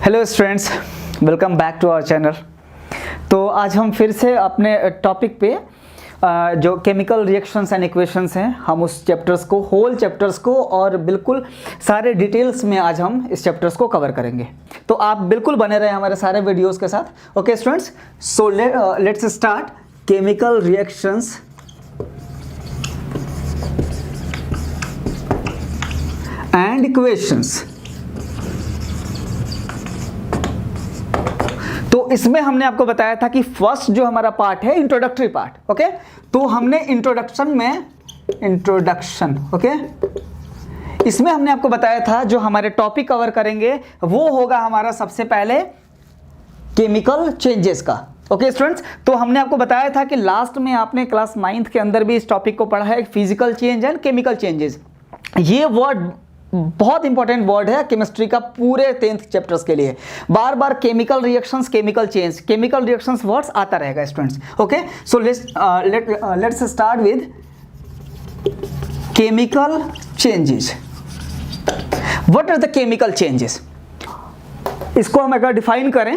Hello students, welcome back to our channel. तो आज हम फिर से अपने टॉपिक पे जो केमिकल रिएक्शंस एंड इक्वेशंस हैं, हम उस चैप्टर्स को, होल चैप्टर्स को और बिल्कुल सारे डिटेल्स में आज हम इस चैप्टर्स को कवर करेंगे। तो आप बिल्कुल बने रहे हमारे सारे वीडियोस के साथ। Okay students, so let's start chemical reactions and equations. तो इसमें हमने आपको बताया था कि फर्स्ट जो हमारा पार्ट है इंट्रोडक्टरी पार्ट। ओके, तो हमने इंट्रोडक्शन ओके, इसमें हमने आपको बताया था जो हमारे टॉपिक कवर करेंगे वो होगा हमारा सबसे पहले केमिकल चेंजेस का। ओके स्टूडेंट्स, तो हमने आपको बताया था कि लास्ट में आपने क्लास 9th के अंदर भी इस टॉपिक को पढ़ा है, physical change and chemical changes. ये वर्ड बहुत इंपॉर्टेंट वर्ड है केमिस्ट्री का पूरे 10th चैप्टर्स के लिए। बार बार chemical reactions, chemical change, chemical reactions words आता रहेगा students. Okay, so let's start with chemical changes. What are the chemical changes? इसको हम अगर डिफाइन करें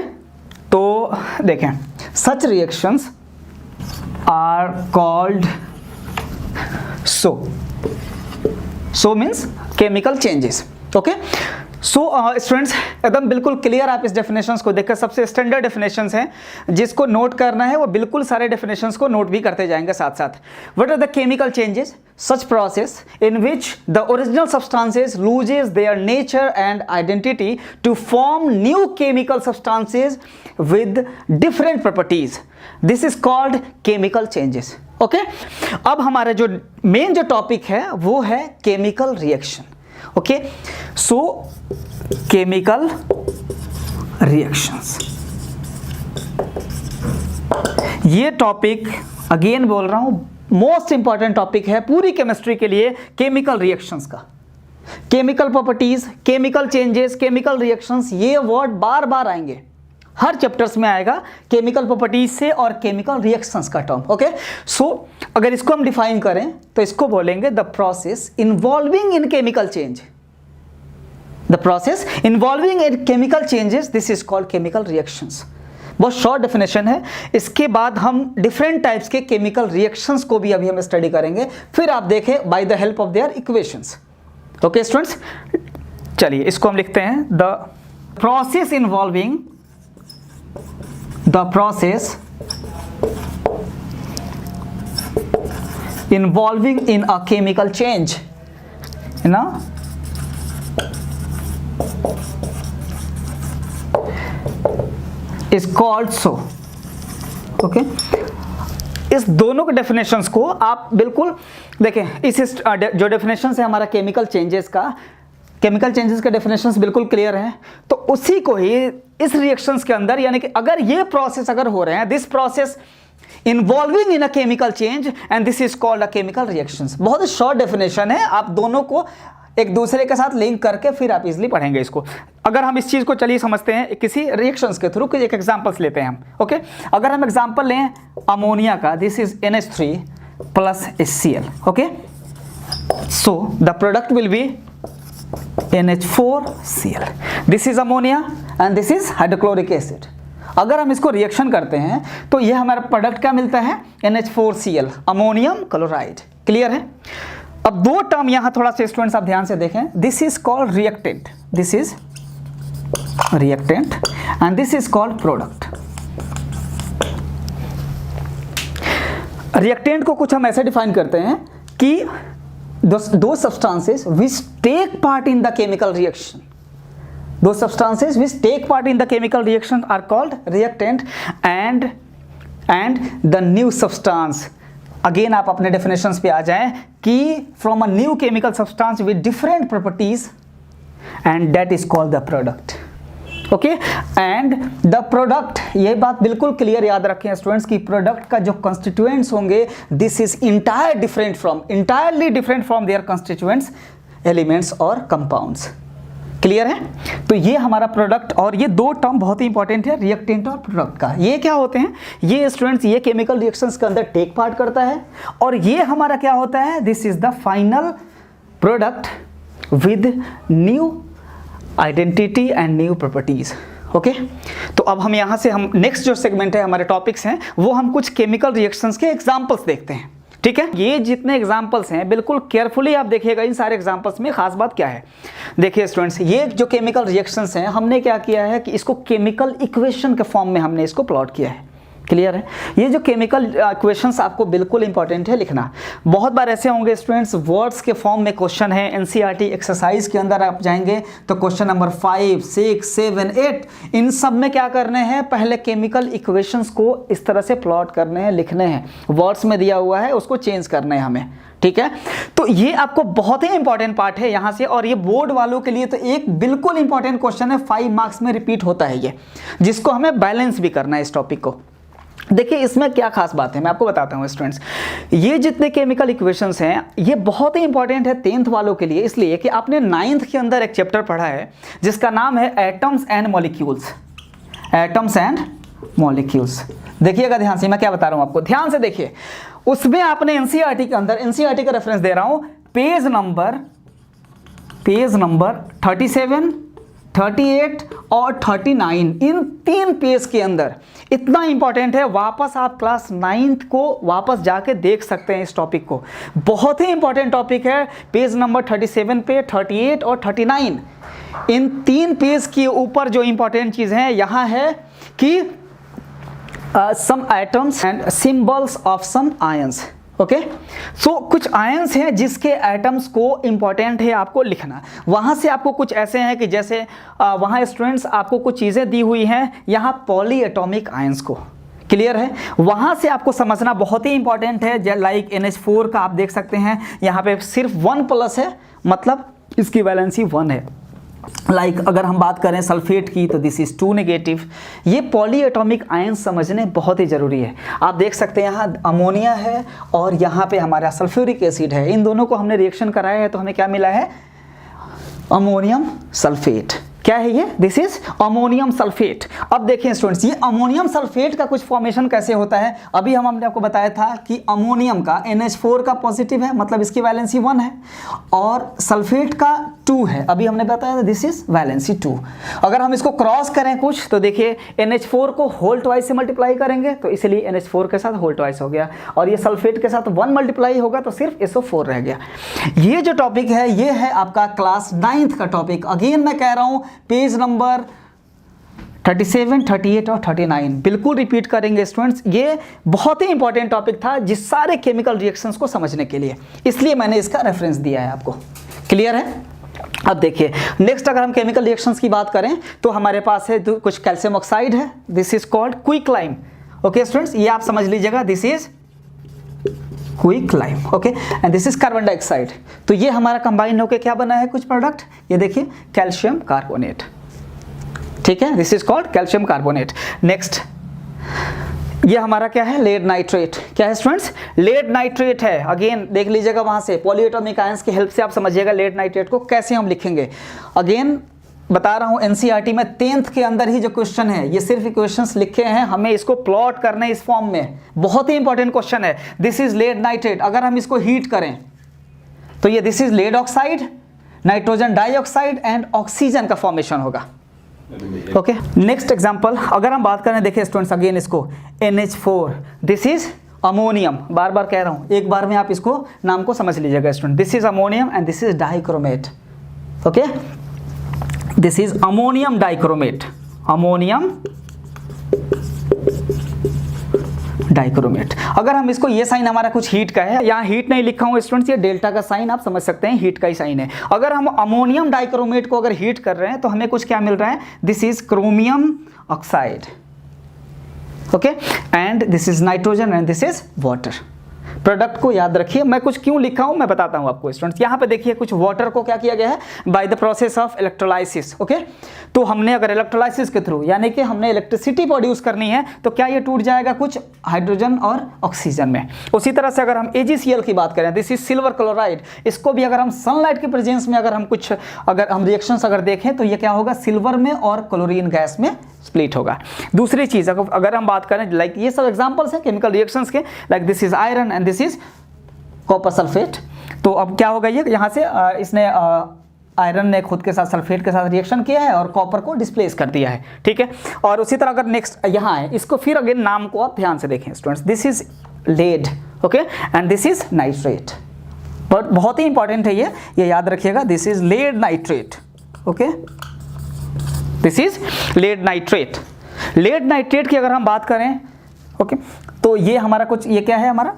तो देखें, such reactions are called so means chemical changes. Okay, so students एकदम बिल्कुल क्लियर आप इस डेफिनेशंस को देखकर, सबसे स्टैंडर्ड डेफिनेशंस हैं जिसको नोट करना है वो बिल्कुल सारे डेफिनेशंस को नोट भी करते जाएंगे साथ साथ। What are the chemical changes? Such process in which the original substances loses their nature and identity to form new chemical substances with different properties, this is called chemical changes. Okay, अब हमारा जो main जो topic है वो है chemical reaction. Okay, so chemical reactions, ये topic again बोल रहा हूं मोस्ट इंपॉर्टेंट टॉपिक है पूरी केमिस्ट्री के लिए, केमिकल रिएक्शंस का। Chemical properties, chemical changes, chemical reactions, ये वर्ड बार बार आएंगे, हर चैप्टर्स में आएगा केमिकल प्रॉपर्टीज से और केमिकल रिएक्शंस का टर्म। ओके, सो अगर इसको हम डिफाइन करें तो इसको बोलेंगे the process involving in chemical change. The process involving in chemical changes, this is called chemical reactions. बहुत शॉर्ट डेफिनेशन है। इसके बाद हम डिफरेंट टाइप्स के केमिकल रिएक्शंस को भी अभी हम स्टडी करेंगे, फिर आप देखें by the help of their equations. Okay students, चलिए इसको हम लिखते हैं the process involving in a chemical change, you know, is called so. Okay, इस दोनों के डेफिनेशंस को आप बिल्कुल देखें। इस जो डेफिनेशंस है हमारा केमिकल चेंजेस का, केमिकल चेंजेस के डेफिनेशंस बिल्कुल क्लियर हैं, तो उसी को ही इस रिएक्शंस के अंदर, यानी कि अगर ये प्रोसेस अगर हो रहे हैं, this process involving in a chemical change and this is called a chemical reactions. बहुत ही शॉर्ट डेफिनेशन है, आप दोनों को एक दूसरे के साथ लिंक करके फिर आप इजीली पढ़ेंगे इसको। अगर हम इस चीज को चलिए समझते हैं किसी रिएक्शंस के थ्रू, एक एग्जांपल्स लेते हैं हम। ओके, अगर हम एग्जांपल लें अमोनिया का, this is NH3 plus HCl। Okay, so the product will be NH4Cl, this is ammonia and this is hydrochloric acid. अगर हम इसको रिएक्शन करते हैं तो ये हमारा प्रोडक्ट क्या मिलता है? NH4Cl, ammonium chloride. क्लियर है? अब दो टर्म यहां थोड़ा सा स्टूडेंट्स आप ध्यान से देखें, this is called reactant, this is reactant and this is called product. Reactant को कुछ हम ऐसे डिफाइन करते हैं कि those substances which take part in the chemical reaction, those substances which take part in the chemical reaction are called reactant, and the new substance, again आप अपने definitions पे आ जाएं कि from a new chemical substance with different properties, and that is called the product. Okay, and the product, ये बात बिल्कुल clear याद रखें स्टूडेंट्स कि प्रोडक्ट का जो कंस्टिट्यूएंट्स होंगे, this is entirely different from their constituents, elements और कंपाउंड्स। क्लियर है? तो ये हमारा प्रोडक्ट, और ये दो टर्म बहुत ही इंपॉर्टेंट है, रिएक्टेंट और प्रोडक्ट का। ये क्या होते हैं? ये स्टूडेंट्स ये केमिकल रिएक्शंस के अंदर टेक पार्ट करता है, और ये हमारा क्या होता है? This is the final product with new identity and new properties. Okay तो अब हम यहाँ से हम नेक्स्ट जो सेगमेंट है हमारे टॉपिक्स हैं वो हम कुछ केमिकल रिएक्शंस के एग्जांपल्स देखते हैं। ठीक है, ये जितने एग्जांपल्स हैं बिल्कुल केयरफुली आप देखिएगा, इन सारे एग्जांपल्स में खास बात क्या है। देखिए स्टूडेंट्स, ये जो केमिकल रिएक्शंस हैं हमने क्या किया है कि इसको केमिकल इक्वेशन के फॉर्म में हमने इसको प्लॉट किया है। क्लियर है, ये जो केमिकल इक्वेशंस आपको बिल्कुल इंपॉर्टेंट है लिखना। बहुत बार ऐसे होंगे स्टूडेंट्स वर्ड्स के फॉर्म में क्वेश्चन है, एनसीईआरटी एक्सरसाइज के अंदर आप जाएंगे तो क्वेश्चन नंबर 5, 6, 7, 8 इन सब में क्या करने हैं, पहले केमिकल इक्वेशंस को इस तरह से प्लॉट करने हैं, लिखने हैं। वर्ड्स में दिया हुआ है उसको चेंज करना है हमें। ठीक है, तो ये आपको बहुत ही इंपॉर्टेंट पार्ट है यहाँ से, और ये बोर्ड वालों के लिए तो एक बिल्कुल इंपॉर्टेंट क्वेश्चन है, 5 मार्क्स में रिपीट होता है ये, जिसको हमें बैलेंस भी करना है इस टॉपिक को। देखिए इसमें क्या खास बात है मैं आपको बताता हूँ स्टूडेंट्स, ये जितने केमिकल इक्वेशंस हैं ये बहुत ही इंपॉर्टेंट है 10th वालों के लिए, इसलिए कि आपने 9th के अंदर एक चैप्टर पढ़ा है जिसका नाम है atoms and molecules. Atoms and molecules, देखिएगा ध्यान से मैं क्या बता रहा हूँ आपको, ध्यान से देखिए। उसमें आपने एनसीईआरटी के अंदर, एनसीईआरटी का रेफरेंस दे रहा हूँ, पेज नंबर 37, 38 और 39, इन 3 पेज के अंदर इतना इंपॉर्टेंट है, वापस आप क्लास 9th को वापस जाके देख सकते हैं इस टॉपिक को। बहुत ही इंपॉर्टेंट टॉपिक है, पेज नंबर 37 पे, 38 और 39, इन 3 पेज के ऊपर जो इंपॉर्टेंट चीज़ है यहाँ है कि some atoms and symbols of some ions. Okay, so कुछ आयंस हैं जिसके एटम्स को इंपॉर्टेंट है आपको लिखना। वहाँ से आपको कुछ ऐसे हैं कि जैसे वहाँ स्टूडेंट्स आपको कुछ चीज़ें दी हुई हैं यहाँ पॉली एटॉमिक आयंस को। क्लियर है, वहाँ से आपको समझना बहुत ही इंपॉर्टेंट है। लाइक NH4 का आप देख सकते हैं यहाँ पे सिर्फ 1+ है, मतलब इसकी वैलेंसी 1 है। लाइक अगर हम बात करें सल्फेट की तो दिस इज 2 नेगेटिव। ये पॉली एटॉमिक आयंस समझने बहुत ही ज़रूरी है। आप देख सकते हैं यहाँ अमोनिया है और यहाँ पे हमारा सल्फ्यूरिक एसिड है, इन दोनों को हमने रिएक्शन कराया है तो हमें क्या मिला है, अमोनियम सल्फेट। क्या है ये, दिस इज अमोनियम सल्फेट। अब देखें स्टूडेंट्स, ये अमोनियम सल्फेट का कुछ फॉर्मेशन कैसे होता है, अभी हमने आपको बताया था कि अमोनियम का NH4 का पॉजिटिव है, मतलब इसकी वैलेंसी 1 है, और सल्फेट का 2 है, अभी हमने बताया था दिस इज वैलेंसी 2। अगर हम इसको क्रॉस करें कुछ तो देखिए NH4 को होल ट्वाइस से मल्टीप्लाई करेंगे तो इसलिए NH4 के साथ होल ट्वाइस हो गया, और ये सल्फेट के साथ 1 मल्टीप्लाई होगा तो सिर्फ SO4 रह गया। ये जो टॉपिक है ये है आपका क्लास 9th का टॉपिक। अगेन मैं कह रहा हूँ पेज नंबर 37, 38 और 39 बिल्कुल रिपीट करेंगे स्टूडेंट्स। ये बहुत ही इंपॉर्टेंट टॉपिक था जिस सारे केमिकल रिएक्शंस को समझने के लिए, इसलिए मैंने इसका रेफरेंस दिया है आपको। क्लियर है, अब देखिए नेक्स्ट अगर हम केमिकल रिएक्शंस की बात करें तो हमारे पास है कुछ कैल्शियम ऑक्साइड है, this is called quicklime. Okay students, ये आप समझ लीजिएगा, this is quicklime. Okay, and this is carbon dioxide. तो ये हमारा कंबाइन होकर क्या बना है कुछ प्रोडक्ट, ये देखिए कैल्शियम कार्बोनेट। ठीक है, this is called calcium carbonate. Next ये हमारा क्या है, लेड नाइट्रेट। क्या है स्टूडेंट्स, लेड नाइट्रेट है। अगेन देख लीजिएगा वहां से पॉलीएटॉमिक आयंस की हेल्प से आप समझिएगा लेड नाइट्रेट को कैसे हम लिखेंगे। अगेन बता रहा हूं एनसीईआरटी में 10th के अंदर ही जो क्वेश्चन है ये सिर्फ इक्वेशंस लिखे हैं, हमें इसको प्लॉट करना है इस फॉर्म में। बहुत ही इंपॉर्टेंट क्वेश्चन है, दिस इज लेड नाइट्रेट। अगर हम इसको हीट करें तो ये this is lead oxide, nitrogen dioxide and oxygen का फॉर्मेशन होगा। ओके, नेक्स्ट एग्जांपल अगर हम बात करें, देखिए स्टूडेंट्स अगेन इसको NH4, दिस इज अमोनियम। बार बार कह रहा हूं, एक बार में आप इसको नाम को समझ लीजिएगा student, this is ammonium and this is dichromate. Okay, this is ammonium dichromate, ammonium dichromate. अगर हम इसको, ये साइन हमारा कुछ हीट का है, यहाँ हीट नहीं लिखा हूँ स्टूडेंट्स, ये डेल्टा का साइन आप समझ सकते हैं, हीट का ही साइन है। अगर हम अमोनियम डाइक्रोमेट को अगर हीट कर रहे हैं तो हमें कुछ क्या मिल रहा है, this is chromium oxide. Okay, and this is nitrogen and this is water. Product को याद रखिए, मैं कुछ क्यों लिखा हूं मैं बताता हूं आपको स्टूडेंट्स। यहाँ पे देखिए कुछ वाटर को क्या किया गया है, by the process of electrolysis. Okay, तो हमने अगर इलेक्ट्रोलाइसिस के थ्रू यानी कि हमने इलेक्ट्रिसिटी प्रोड्यूस करनी है तो क्या ये टूट जाएगा कुछ हाइड्रोजन और ऑक्सीजन में। उसी तरह से अगर हम AgCl की बात करें, दिस इज सिल्वर क्लोराइड, इसको भी अगर हम सनलाइट के प्रेजेंस में अगर हम कुछ अगर हम रिएक्शंस अगर देखें तो ये क्या होगा, सिल्वर में और क्लोरीन गैस में स्प्लिट होगा। दूसरी चीज अगर हम बात करें, लाइक ये सब एग्जांपल्स हैं केमिकल रिएक्शंस के, like this is iron and this is copper sulphate. तो अब क्या होगा, ये यहाँ से इसने आयरन ने खुद के साथ सल्फेट के साथ रिएक्शन किया है और कॉपर को डिस्प्लेस कर दिया है, ठीक है। और उसी तरह अगर नेक्स्ट यहाँ है, इसको फिर अगेन नाम को आप ध्यान से देखें students, this is lead, okay, and this is nitrate. But बहुत ही इंपॉर्टेंट है ये याद रखिएगा, this is lead nitrate, okay, this is lead nitrate. Lead nitrate की अगर हम बात करें, ओके, तो ये हमारा कुछ, ये क्या है हमारा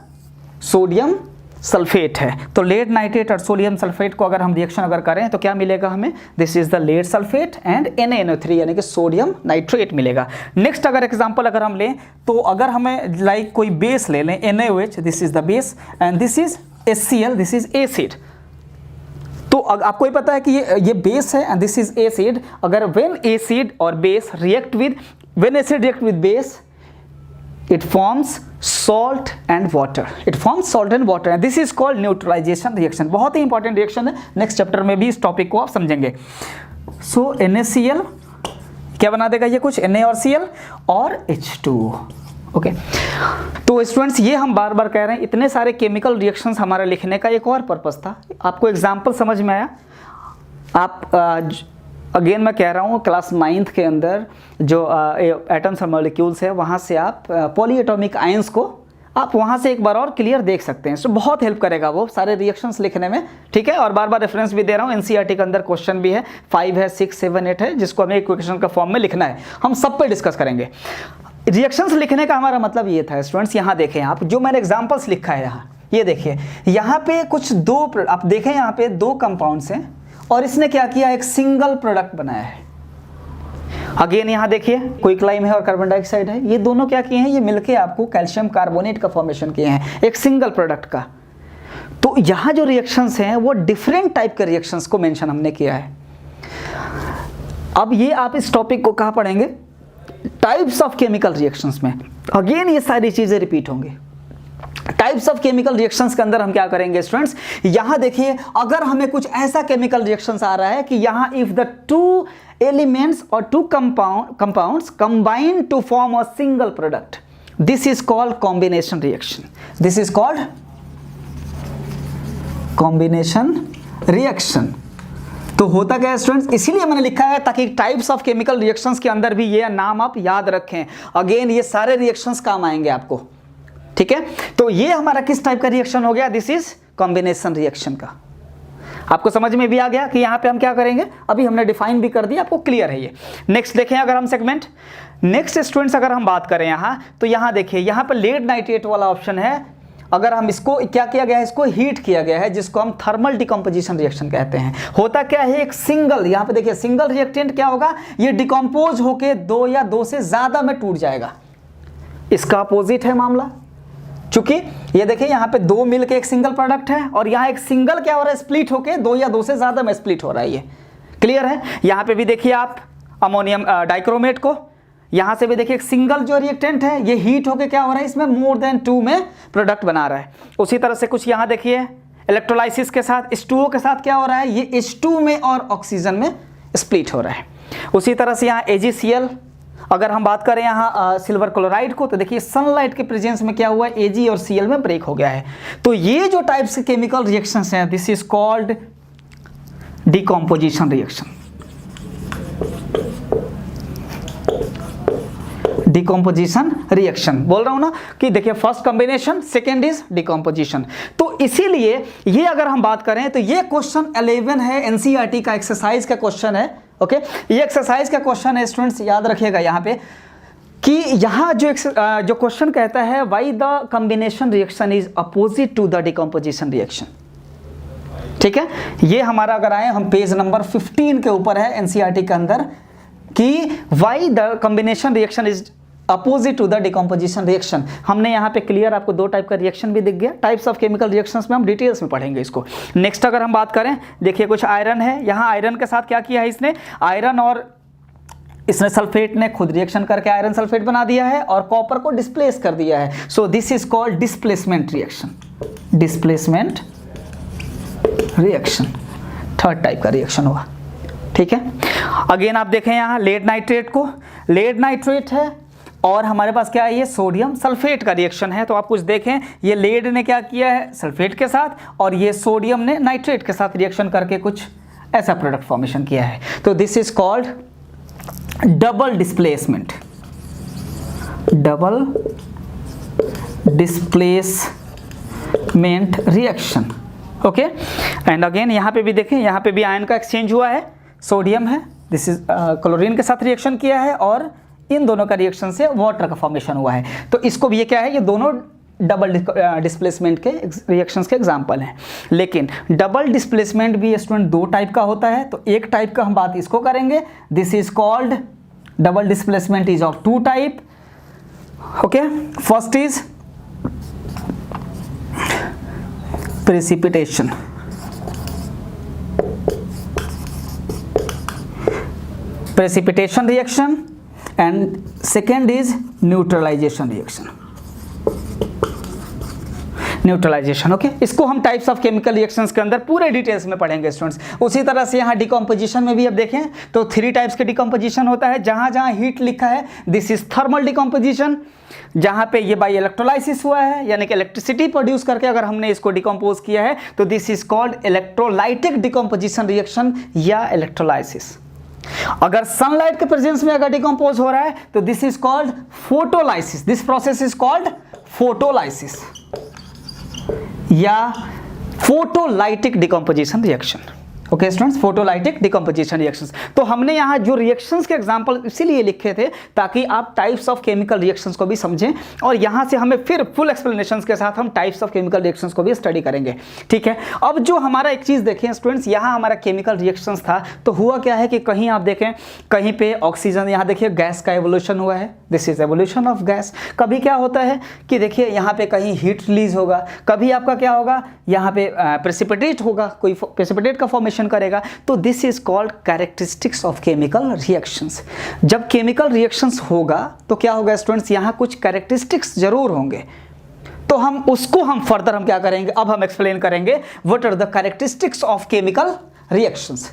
सोडियम सल्फेट है। तो लेड नाइट्रेट और सोडियम सल्फेट को अगर हम रिएक्शन अगर करें तो क्या मिलेगा हमें, this is the lead sulphate and NaNO3 यानी कि सोडियम नाइट्रेट मिलेगा। नेक्स्ट अगर एग्जांपल अगर हम लें तो अगर हमें लाइक कोई बेस ले लें, NaOH, this is the base and this is HCl, this is acid. तो आपको ये पता है कि ये बेस है एंड दिस इज एसिड। अगर व्हेन एसिड और base react with, when acid react with base, it forms salt and water, it forms salt and water and this is called neutralization reaction। बहुत ही important reaction है, next chapter में भी इस topic को आप समझेंगे। सो NaCl क्या बना देगा ये, कुछ Na और Cl और H2, ओके। तो स्टूडेंट्स ये हम बार बार कह रहे हैं, इतने सारे केमिकल रिएक्शंस हमारे लिखने का एक और पर्पस था। आपको एग्जाम्पल समझ में आया? आप अगेन मैं कह रहा हूँ क्लास 9th के अंदर जो एटम्स और मॉलिक्यूल्स है वहाँ से आप पॉलीएटॉमिक आयंस को आप वहाँ से एक बार और क्लियर देख सकते हैं। तो बहुत हेल्प करेगा वो सारे रिएक्शंस लिखने में, ठीक है। और बार बार रेफरेंस भी दे रहा हूँ, NCERT के अंदर क्वेश्चन भी है, 5 है, 6, 7, 8 है, जिसको हमें इक्वेशन का फॉर्म में लिखना है। हम सब पे डिस्कस करेंगे। रिएक्शंस लिखने का हमारा मतलब ये था स्टूडेंट्स, यहाँ देखें आप, जो मैंने एग्जाम्पल्स लिखा है यहाँ, ये देखिए यहाँ पे कुछ आप देखें यहाँ पे 2 कंपाउंड्स हैं और इसने क्या किया, एक सिंगल प्रोडक्ट बनाया है। अगेन यहाँ देखिए क्विकलाइम है और कार्बन डाइऑक्साइड है, ये दोनों क्या किए हैं, ये मिलके आपको कैल्शियम कार्बोनेट का फॉर्मेशन किए हैं, एक सिंगल प्रोडक्ट का। तो यहाँ जो रिएक्शंस हैं वो डिफरेंट टाइप के रिएक्शंस को मेंशन हमने किया है। अब ये आप इस टॉपिक को कहाँ पढ़ेंगे, टाइप्स ऑफ केमिकल रिएक्शंस में। अगेन ये सारी चीजें रिपीट होंगी। टाइप्स ऑफ केमिकल रिएक्शंस के अंदर हम क्या करेंगे स्टूडेंट्स, यहां देखिए अगर हमें कुछ ऐसा केमिकल रिएक्शंस आ रहा है कि यहां इफ द 2 एलिमेंट्स और 2 compounds combine to form a single product, this is called combination reaction. This is called combination reaction. तो होता क्या है स्टूडेंट्स, इसीलिए मैंने लिखा है ताकि टाइप्स ऑफ केमिकल रिएक्शंस के अंदर भी ये नाम आप याद रखें। अगेन ये सारे रिएक्शंस काम आएंगे आपको, ठीक है। तो ये हमारा किस टाइप का रिएक्शन हो गया, दिस इज कॉम्बिनेशन रिएक्शन का। आपको समझ में भी आ गया कि यहाँ पे हम क्या करेंगे, अभी हमने डिफाइन भी कर दिया, आपको क्लियर है ये। नेक्स्ट देखें अगर हम सेगमेंट, नेक्स्ट स्टूडेंट्स अगर हम बात करें यहाँ, तो यहाँ देखिए यहाँ पे लेड नाइट्रेट वाला ऑप्शन है। अगर हम इसको क्या किया गया है, इसको हीट किया गया है, जिसको हम थर्मल डिकम्पोजिशन रिएक्शन कहते हैं। होता क्या है, एक सिंगल, यहाँ पे देखिए सिंगल रिएक्टेंट क्या होगा, ये डिकम्पोज होके 2 या 2 से ज्यादा में टूट जाएगा। इसका अपोजिट है मामला, चूंकि ये देखिए यहाँ पे 2 मिलके एक सिंगल प्रोडक्ट है और यहाँ एक सिंगल क्या हो रहा है, स्प्लिट होके 2 या 2 से ज्यादा में स्प्लिट हो रहा है। ये क्लियर है। यहाँ पे भी देखिए आप अमोनियम डाइक्रोमेट को, यहाँ से भी देखिए एक सिंगल जो रिएक्टेंट है ये हीट होके क्या हो रहा है, इसमें मोर देन 2 में प्रोडक्ट बना रहा है। उसी तरह से कुछ यहाँ देखिए इलेक्ट्रोलाइसिस के साथ H2O के साथ क्या हो रहा है, ये H2 में और ऑक्सीजन में स्प्लिट हो रहा है। उसी तरह से यहाँ AgCl, अगर हम बात करें यहाँ सिल्वर क्लोराइड को, तो देखिए सनलाइट के प्रेजेंस में क्या हुआ है, Ag और Cl में ब्रेक हो गया है। तो ये जो टाइप्स के केमिकल रिएक्शंस हैं, this is called decomposition reaction. Decomposition reaction बोल रहा हूं ना कि देखिए first combination, second is decomposition. तो इसीलिए ये अगर हम बात करें तो ये क्वेश्चन 11 है, NCERT का एक्सरसाइज का क्वेश्चन है। ओके, ये एक्सरसाइज का क्वेश्चन है स्टूडेंट्स, याद रखिएगा यहाँ पे कि यहाँ जो क्वेश्चन कहता है why the combination reaction is opposite to the decomposition reaction. ठीक है, ये हमारा अगर आए हम पेज नंबर 15 के ऊपर है NCERT के अंदर कि why the combination reaction is opposite to the decomposition reaction. हमने यहाँ पे क्लियर आपको 2 टाइप का रिएक्शन भी दिख गया। टाइप्स ऑफ केमिकल रिएक्शंस में हम डिटेल्स में पढ़ेंगे इसको। नेक्स्ट अगर हम बात करें, देखिए कुछ आयरन है, यहाँ आयरन के साथ क्या किया है इसने, आयरन और इसने सल्फेट ने खुद रिएक्शन करके आयरन सल्फेट बना दिया है और कॉपर को डिस्प्लेस कर दिया है। So this is called displacement reaction. Displacement reaction third type का रिएक्शन हुआ। ठीक है, अगेन आप देखें यहाँ लेड नाइट्रेट को, लेड नाइट्रेट है और हमारे पास क्या है, ये सोडियम सल्फेट का रिएक्शन है। तो आप कुछ देखें, ये लेड ने क्या किया है सल्फेट के साथ और ये सोडियम ने नाइट्रेट के साथ रिएक्शन करके कुछ ऐसा प्रोडक्ट फॉर्मेशन किया है। तो this is called double displacement, double displacement reaction. Okay, and again यहाँ पे भी देखें, यहाँ पे भी आयन का एक्सचेंज हुआ है, सोडियम है, दिस इज क्लोरीन के साथ रिएक्शन किया है और इन दोनों का रिएक्शन से वाटर का फॉर्मेशन हुआ है। तो इसको भी ये क्या है, ये दोनों डबल डिस्प्लेसमेंट के रिएक्शंस के एग्जांपल हैं। लेकिन डबल डिस्प्लेसमेंट भी स्टूडेंट दो टाइप का होता है। तो एक टाइप का हम बात इसको करेंगे, this is called double displacement is of two type. Okay, first is precipitation, precipitation reaction and second is neutralization reaction, neutralization. Okay, इसको हम टाइप्स ऑफ केमिकल रिएक्शंस के अंदर पूरे डिटेल्स में पढ़ेंगे स्टूडेंट्स। उसी तरह से यहाँ डिकम्पोजिशन में भी अब देखें तो 3 टाइप्स के डिकम्पोजिशन होता है। जहाँ जहाँ हीट लिखा है दिस इज थर्मल डिकम्पोजिशन, जहाँ पे ये बाई इलेक्ट्रोलाइसिस हुआ है यानी कि इलेक्ट्रिसिटी प्रोड्यूस करके अगर हमने इसको डिकम्पोज किया है तो this is called electrolytic decomposition reaction या इलेक्ट्रोलाइसिस। अगर सनलाइट के प्रेजेंस में अगर डिकम्पोज हो रहा है तो this is called photolysis, this process is called photolysis या photolytic decomposition reaction. Okay students, photolytic decomposition reactions. तो हमने यहाँ जो रिएक्शंस के एग्जांपल इसीलिए लिखे थे ताकि आप टाइप्स ऑफ केमिकल रिएक्शंस को भी समझें और यहाँ से हमें फिर फुल एक्सप्लेनेशंस के साथ हम टाइप्स ऑफ केमिकल रिएक्शंस को भी स्टडी करेंगे। ठीक है, अब जो हमारा एक चीज़ देखें स्टूडेंट्स, यहाँ हमारा केमिकल रिएक्शंस था तो हुआ क्या है कि कहीं आप देखें कहीं पे ऑक्सीजन, यहाँ देखिए गैस का एवोल्यूशन हुआ है, this is evolution of gas. कभी क्या होता है कि देखिए यहाँ पे कहीं हीट रिलीज होगा, कभी आपका क्या होगा यहाँ पे प्रेसिपिटेट होगा, कोई प्रेसिपिटेट का फॉर्मेशन करेगा। तो this is called characteristics of chemical reactions. जब केमिकल रिएक्शंस होगा तो क्या होगा स्टूडेंट्स, यहाँ कुछ कैरेक्टरिस्टिक्स जरूर होंगे। तो हम उसको हम फर्दर हम क्या करेंगे, अब हम एक्सप्लेन करेंगे what are the characteristics of chemical reactions.